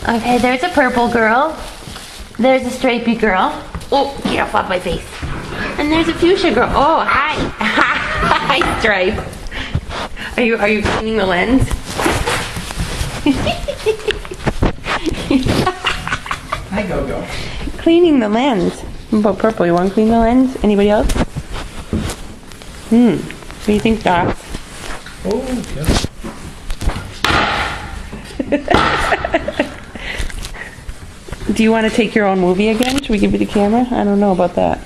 Okay, there's a purple girl. There's a stripey girl. Oh, get off my face. And there's a fuchsia girl. Oh, hi. Hi, Stripe. Are you cleaning the lens? Hi, Go-Go. Cleaning the lens. What about purple? You want to clean the lens? Anybody else? What do you think, Doc? Oh, yeah. Do you want to take your own movie again? Should we give you the camera? I don't know about that.